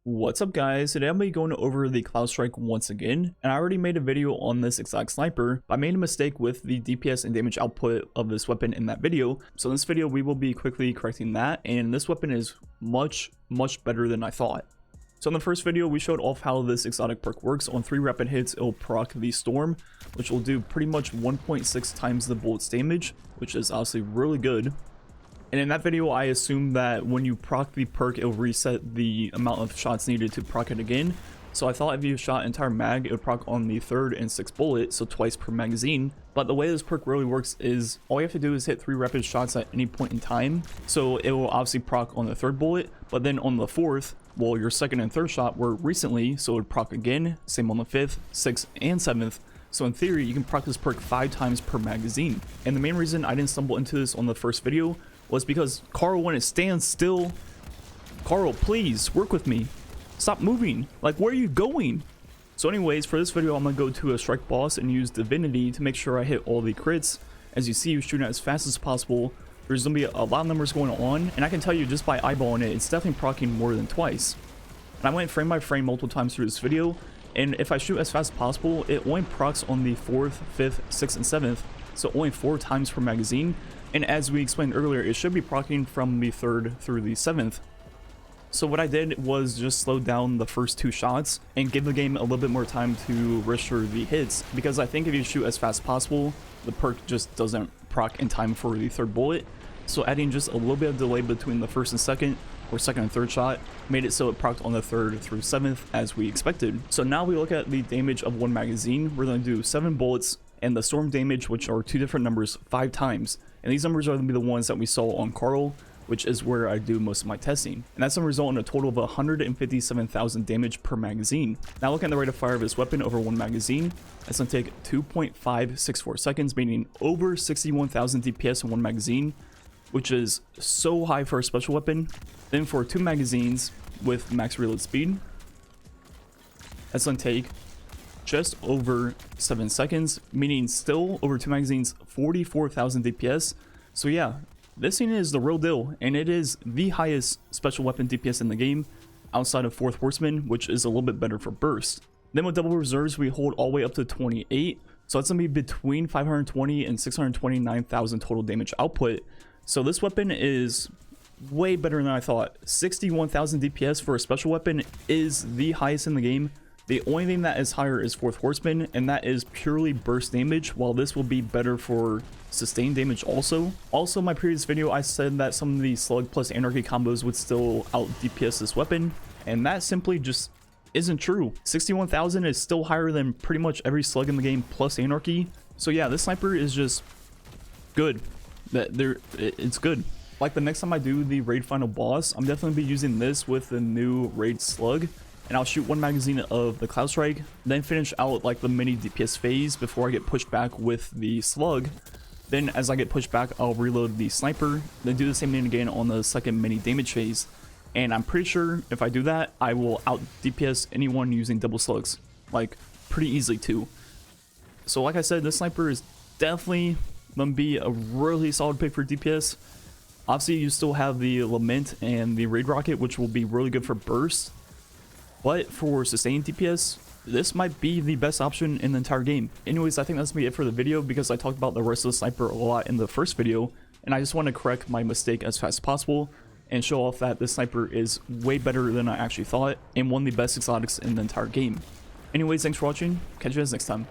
What's up guys, today I'm going to be going over the Cloudstrike once again, and I already made a video on this exact sniper, but I made a mistake with the DPS and damage output of this weapon in that video. So in this video we will be quickly correcting that, and this weapon is much better than I thought. So in the first video we showed off how this exotic perk works. On 3 rapid hits it'll proc the storm, which will do pretty much 1.6 times the bullets damage, which is obviously really good. And in that video, I assumed that when you proc the perk, it'll reset the amount of shots needed to proc it again. So I thought if you shot entire mag, it would proc on the 3rd and 6th bullet, so twice per magazine. But the way this perk really works is all you have to do is hit 3 rapid shots at any point in time. So it will obviously proc on the 3rd bullet, but then on the 4th, well, your 2nd and 3rd shot were recently, so it would proc again, same on the 5th, 6th, and 7th. So in theory, you can proc this perk 5 times per magazine. And the main reason I didn't stumble into this on the first video was because Carl, when it stands still, Carl, please work with me. Stop moving. Like, where are you going? So anyways, for this video, I'm gonna go to a strike boss and use divinity to make sure I hit all the crits. As you see, you're shooting as fast as possible. There's gonna be a lot of numbers going on, and I can tell you just by eyeballing it, it's definitely proccing more than twice. And I went frame by frame multiple times through this video, and if I shoot as fast as possible, it only procs on the 4th, 5th, 6th, and 7th, so only 4 times per magazine. And as we explained earlier, it should be proccing from the 3rd through the 7th. So what I did was just slow down the first 2 shots and give the game a little bit more time to register the hits, because I think if you shoot as fast as possible, the perk just doesn't proc in time for the 3rd bullet. So adding just a little bit of delay between the 1st and 2nd, or 2nd and 3rd shot, made it so it procced on the 3rd through 7th as we expected. So now we look at the damage of 1 magazine. We're going to do 7 bullets and the storm damage, which are 2 different numbers, 5 times. And these numbers are going to be the ones that we saw on Carl, which is where I do most of my testing. And that's going to result in a total of 157,000 damage per magazine. Now looking at the rate of fire of this weapon over 1 magazine, that's going to take 2.564 seconds, meaning over 61,000 DPS in 1 magazine, which is so high for a special weapon. Then for 2 magazines with max reload speed, that's going to take just over 7 seconds, meaning still over 2 magazines, 44,000 DPS. So yeah, this thing is the real deal, and it is the highest special weapon DPS in the game, outside of 4th Horseman, which is a little bit better for burst. Then with double reserves, we hold all the way up to 28, so that's gonna be between 520 and 629,000 total damage output. So this weapon is way better than I thought. 61,000 DPS for a special weapon is the highest in the game. The only thing that is higher is 4th Horseman, and that is purely burst damage, while this will be better for sustained damage also. Also, in my previous video, I said that some of the slug plus anarchy combos would still out DPS this weapon, and that simply just isn't true. 61,000 is still higher than pretty much every slug in the game plus anarchy. So yeah, this sniper is just good. It's good. Like the next time I do the raid final boss, I'm definitely be using this with the new raid slug. And I'll shoot 1 magazine of the Cloudstrike, then finish out like the mini DPS phase before I get pushed back with the slug. Then as I get pushed back, I'll reload the sniper, then do the same thing again on the 2nd mini damage phase. And I'm pretty sure if I do that, I will out DPS anyone using double slugs, like pretty easily too. So like I said, this sniper is definitely gonna be a really solid pick for DPS. Obviously you still have the Lament and the Raid Rocket, which will be really good for burst. But for sustained DPS, this might be the best option in the entire game. Anyways, I think that's gonna be it for the video, because I talked about the rest of the sniper a lot in the first video, and I just want to correct my mistake as fast as possible and show off that this sniper is way better than I actually thought, and one of the best exotics in the entire game. Anyways, thanks for watching. Catch you guys next time.